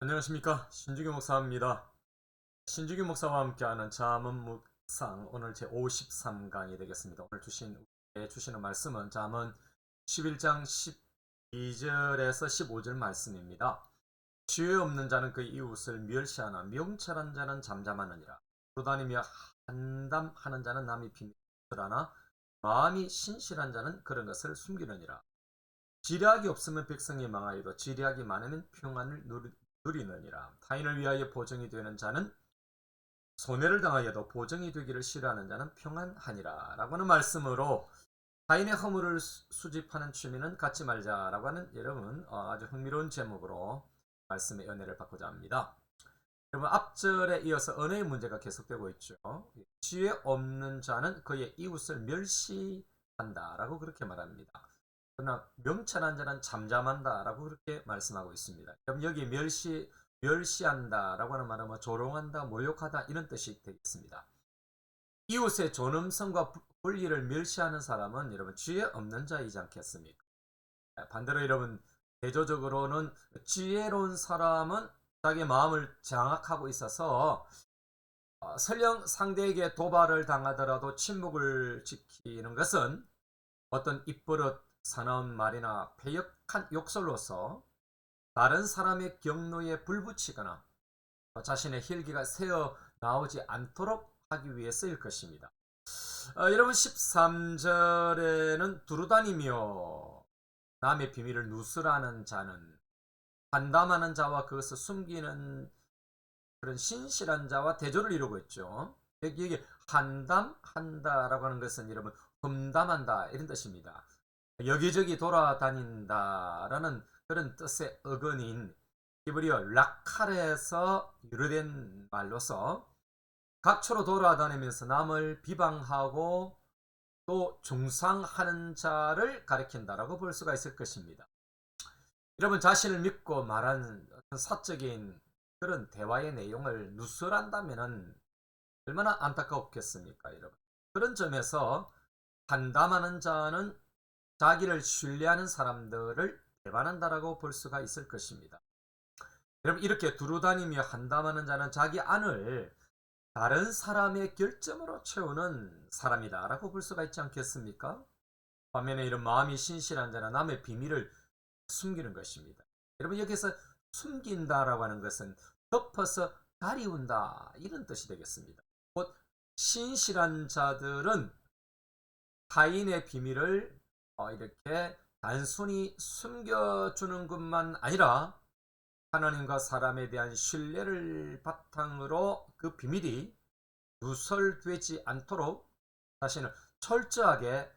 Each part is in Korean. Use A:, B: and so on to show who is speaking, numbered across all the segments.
A: 안녕하십니까, 신주규 목사입니다. 신주규 목사와 함께하는 잠언 묵상, 오늘 제 53강이 되겠습니다. 오늘 주시는 말씀은 잠언 11장 12절에서 15절 말씀입니다. 지혜 없는 자는 그 이웃을 멸시하나 명철한 자는 잠잠하느니라. 돌아다니며 한담하는 자는 남의 비밀을 하나 마음이 신실한 자는 그런 것을 숨기느니라. 지략이 없으면 백성이 망하여도 지략이 많으면 평안을 누리느니라. 타인을 위하여 보정이 되는 자는 손해를 당하여도 보정이 되기를 싫어하는 자는 평안하니라. 라고 하는 말씀으로 타인의 허물을 수집하는 취미는 갖지 말자라고 하는 여러분 아주 흥미로운 제목으로 말씀의 은혜를 받고자 합니다. 여러분 앞절에 이어서 은혜의 문제가 계속되고 있죠. 지혜 없는 자는 그의 이웃을 멸시한다 라고 그렇게 말합니다. 그러나 명철한 자는 잠잠한다 라고 그렇게 말씀하고 있습니다. 그럼 여기 멸시한다 라고 하는 말은 뭐 조롱한다, 모욕하다 이런 뜻이 되겠습니다. 이웃의 존엄성과 권리를 멸시하는 사람은 여러분 지혜 없는 자이지 않겠습니까? 반대로 여러분 대조적으로는 지혜로운 사람은 자기 마음을 장악하고 있어서 설령 상대에게 도발을 당하더라도 침묵을 지키는 것은 어떤 입버릇 사나운 말이나 패역한 욕설로서 다른 사람의 경로에 불붙이거나 자신의 힐기가 새어 나오지 않도록 하기 위해 쓰일 것입니다. 여러분 13절에는 두루다니며 남의 비밀을 누설하는 자는 한담하는 자와 그것을 숨기는 그런 신실한 자와 대조를 이루고 있죠. 여기 한담한다라고 하는 것은 여러분 험담한다 이런 뜻입니다. 여기저기 돌아다닌다라는 그런 뜻의 어근인 히브리어 락칼에서 유래된 말로서 각처로 돌아다니면서 남을 비방하고 또 중상하는 자를 가리킨다라고 볼 수가 있을 것입니다. 여러분 자신을 믿고 말하는 사적인 그런 대화의 내용을 누설한다면 얼마나 안타깝겠습니까, 여러분. 그런 점에서 한담하는 자는 자기를 신뢰하는 사람들을 배반한다라고 볼 수가 있을 것입니다. 여러분 이렇게 두루다니며 한담하는 자는 자기 안을 다른 사람의 결점으로 채우는 사람이다 라고 볼 수가 있지 않겠습니까? 반면에 이런 마음이 신실한 자는 남의 비밀을 숨기는 것입니다. 여러분 여기서 숨긴다라고 하는 것은 덮어서 가리운다 이런 뜻이 되겠습니다. 곧 신실한 자들은 타인의 비밀을 이렇게 단순히 숨겨주는 것만 아니라 하나님과 사람에 대한 신뢰를 바탕으로 그 비밀이 누설되지 않도록 자신을 철저하게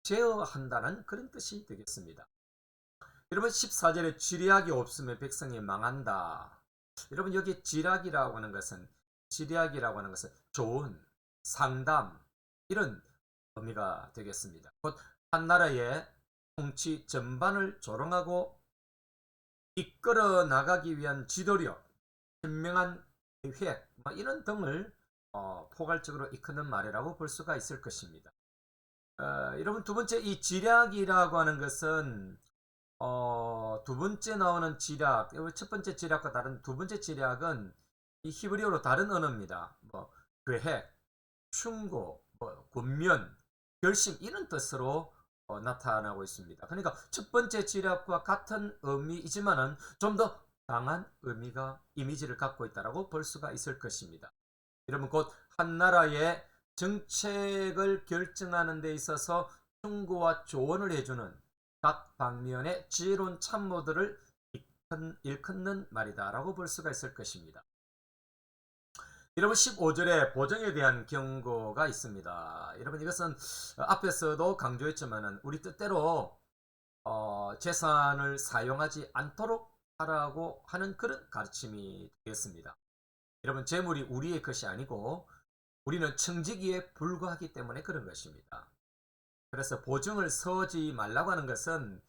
A: 제어한다는 그런 뜻이 되겠습니다. 여러분 14절에 지략이 없으면 백성이 망한다. 여러분 여기 지략이라고 하는 것은 좋은 상담 이런 의미가 되겠습니다. 곧 한 나라의 통치 전반을 조롱하고 이끌어 나가기 위한 지도력, 현명한 계획 이런 등을 포괄적으로 이끄는 말이라고 볼 수가 있을 것입니다. 여러분 두 번째 이 지략이라고 하는 것은 두 번째 나오는 지략, 첫 번째 지략과 다른 두 번째 지략은 이 히브리어로 다른 언어입니다. 계획, 충고, 권면, 결심 이런 뜻으로 나타나고 있습니다. 그러니까 첫 번째 지략과 같은 의미이지만은 좀 더 강한 이미지를 갖고 있다라고 볼 수가 있을 것입니다. 여러분 곧 한 나라의 정책을 결정하는 데 있어서 충고와 조언을 해주는 각 방면의 지혜로운 참모들을 일컫는 말이다라고 볼 수가 있을 것입니다. 여러분 15절에 보정에 대한 경고가 있습니다. 여러분 이것은 앞에서도 강조했지만 우리 뜻대로 재산을 사용하지 않도록 하라고 하는 그런 가르침이 되겠습니다. 여러분 재물이 우리의 것이 아니고 우리는 청지기에 불과하기 때문에 그런 것입니다. 그래서 보증을 서지 말라고 하는 것은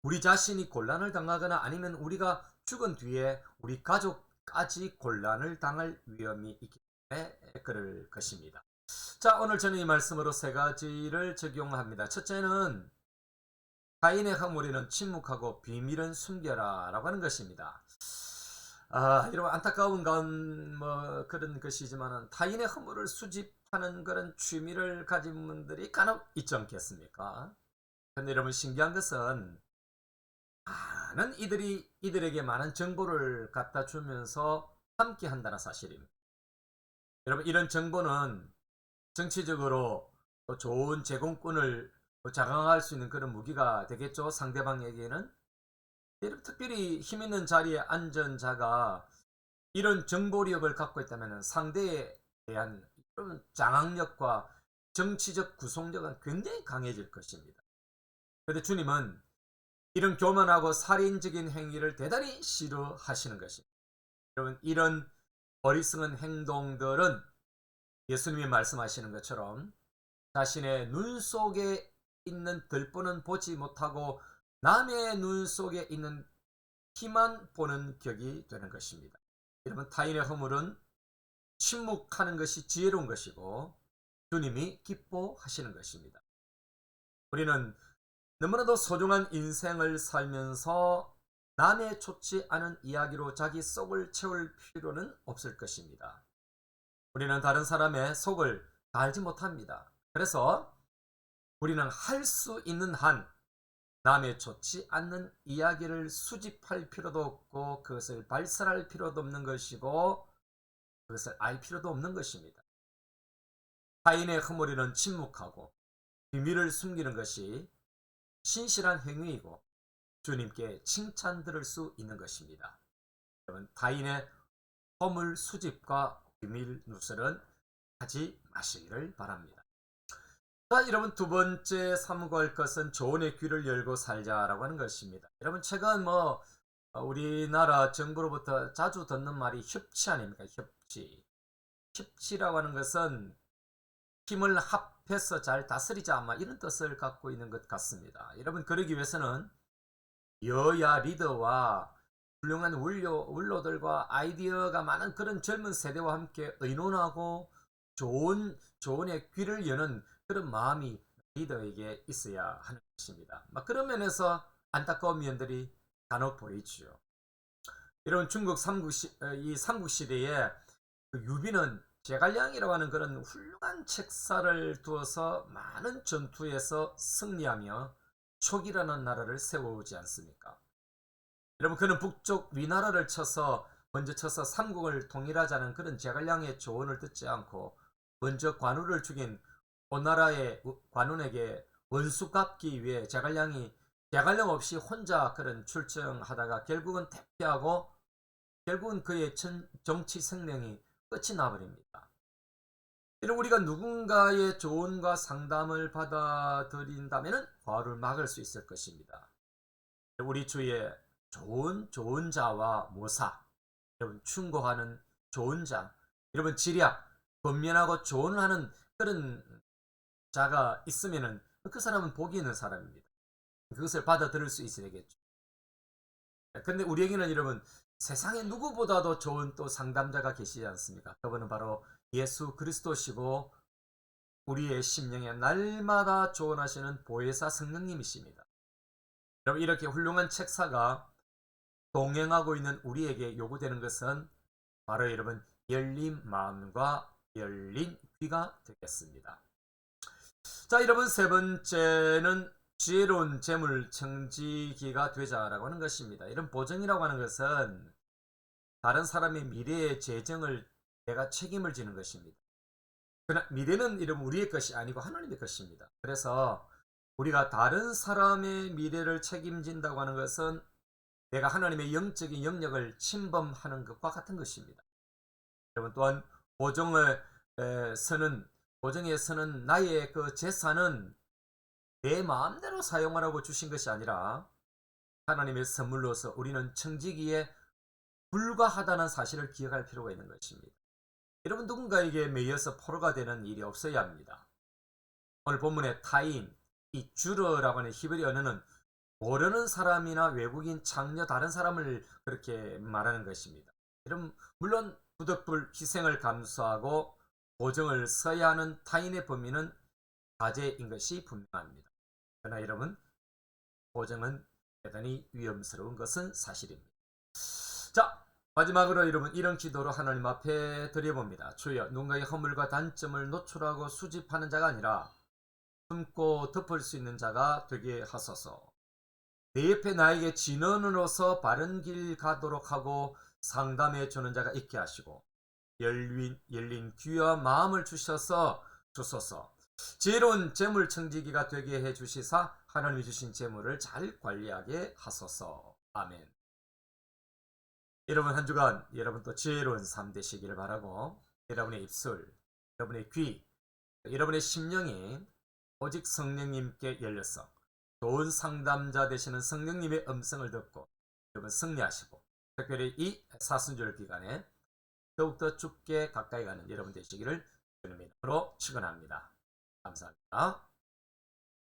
A: 우리 자신이 곤란을 당하거나 아니면 우리가 죽은 뒤에 우리 가족까지 곤란을 당할 위험이 있기 때문에 그럴 것입니다. 자, 오늘 저는 이 말씀으로 세 가지를 적용합니다. 첫째는 타인의 허물에는 침묵하고 비밀은 숨겨라 라고 하는 것입니다. 여러분 안타까운 건 뭐 그런 것이지만은 타인의 허물을 수집하는 그런 취미를 가진 분들이 간혹 있지 않겠습니까? 근데 여러분 신기한 것은 많은 이들에게 많은 정보를 갖다 주면서 함께 한다는 사실입니다. 여러분 이런 정보는 정치적으로 또 좋은 제공권을 자강할 수 있는 그런 무기가 되겠죠. 상대방에게는. 특별히 힘 있는 자리에 앉은 자가 이런 정보력을 갖고 있다면 상대에 대한 이런 장악력과 정치적 구속력은 굉장히 강해질 것입니다. 그런데 주님은 이런 교만하고 살인적인 행위를 대단히 싫어하시는 것입니다. 여러분 이런 어리석은 행동들은 예수님이 말씀하시는 것처럼 자신의 눈 속에 있는 들보는 보지 못하고 남의 눈 속에 있는 피만 보는 격이 되는 것입니다. 여러분 타인의 허물은 침묵하는 것이 지혜로운 것이고 주님이 기뻐하시는 것입니다. 우리는 너무나도 소중한 인생을 살면서 남의 좋지 않은 이야기로 자기 속을 채울 필요는 없을 것입니다. 우리는 다른 사람의 속을 다 알지 못합니다. 그래서 우리는 할 수 있는 한 남의 좋지 않는 이야기를 수집할 필요도 없고 그것을 발설할 필요도 없는 것이고 그것을 알 필요도 없는 것입니다. 타인의 허물에는 침묵하고 비밀을 숨기는 것이 신실한 행위이고 주님께 칭찬 들을 수 있는 것입니다. 여러분 타인의 허물 수집과 비밀 누설은 하지 마시기를 바랍니다. 자, 여러분 두 번째 삼고할 것은 조언의 귀를 열고 살자라고 하는 것입니다. 여러분 최근 우리나라 정부로부터 자주 듣는 말이 협치 아닙니까? 협치. 협치라고 하는 것은 힘을 합해서 잘 다스리자 이런 뜻을 갖고 있는 것 같습니다. 여러분 그러기 위해서는 여야 리더와 훌륭한 원로들과 아이디어가 많은 그런 젊은 세대와 함께 의논하고 조언의 귀를 여는 그런 마음이 리더에게 있어야 하는 것입니다. 그런 면에서 안타까운 면들이 간혹 보이지요. 이런 중국 이 삼국시대에 그 유비는 제갈량이라고 하는 그런 훌륭한 책사를 두어서 많은 전투에서 승리하며 촉이라는 나라를 세우지 않습니까? 여러분 그는 북쪽 위나라를 먼저 쳐서 삼국을 통일하자는 그런 제갈량의 조언을 듣지 않고 먼저 관우를 죽인 오나라의 관운에게 원수 갚기 위해 제갈량 없이 혼자 그런 출정하다가 결국은 퇴폐하고 결국은 그의 정치 생명이 끝이 나버립니다. 이런 우리가 누군가의 조언과 상담을 받아들인다면 과를 막을 수 있을 것입니다. 우리 주위에 좋은 자와 모사, 여러분 충고하는 좋은 자, 여러분 지략, 권면하고 조언하는 그런 자가 있으면은 그 사람은 복이 있는 사람입니다. 그것을 받아들일 수 있어야 되겠죠. 근데 우리에게는 여러분 세상에 누구보다도 좋은 또 상담자가 계시지 않습니까? 그분은 바로 예수 그리스도시고 우리의 심령에 날마다 조언하시는 보혜사 성령님이십니다. 여러분 이렇게 훌륭한 책사가 동행하고 있는 우리에게 요구되는 것은 바로 여러분 열린 마음과 열린 귀가 되겠습니다. 자, 여러분 세 번째는 지혜로운 재물 청지기가 되자라고 하는 것입니다. 이런 보증이라고 하는 것은 다른 사람의 미래의 재정을 내가 책임을 지는 것입니다. 그러나 미래는 이런 우리의 것이 아니고 하나님의 것입니다. 그래서 우리가 다른 사람의 미래를 책임진다고 하는 것은 내가 하나님의 영적인 영역을 침범하는 것과 같은 것입니다. 여러분 또한 보정에서는 나의 그 재산은 내 마음대로 사용하라고 주신 것이 아니라 하나님의 선물로서 우리는 청지기에 불과하다는 사실을 기억할 필요가 있는 것입니다. 여러분 누군가에게 매여서 포로가 되는 일이 없어야 합니다. 오늘 본문의 타인, 이 주르라고 하는 히브리 언어는 모르는 사람이나 외국인, 장녀, 다른 사람을 그렇게 말하는 것입니다. 여러분 물론 부득불 희생을 감수하고 보증을 써야 하는 타인의 범위는 자제인 것이 분명합니다. 그러나 여러분 보증은 대단히 위험스러운 것은 사실입니다. 자, 마지막으로 여러분 이런 기도로 하나님 앞에 드려봅니다. 주여, 누군가의 허물과 단점을 노출하고 수집하는 자가 아니라 숨고 덮을 수 있는 자가 되게 하소서. 내 옆에 나에게 진원으로서 바른 길 가도록 하고 상담해 주는 자가 있게 하시고 열린 귀와 마음을 주소서. 지혜로운 재물 청지기가 되게 해 주시사 하나님이 주신 재물을 잘 관리하게 하소서. 아멘. 여러분 한 주간 여러분 또 지혜로운 삶 되시기를 바라고, 여러분의 입술, 여러분의 귀, 여러분의 심령이 오직 성령님께 열려서 좋은 상담자 되시는 성령님의 음성을 듣고 여러분 승리하시고, 특별히 이 사순절 기간에 더욱더 주께 가까이 가는 여러분 되시기를 주님의 이름으로 축원합니다. 감사합니다.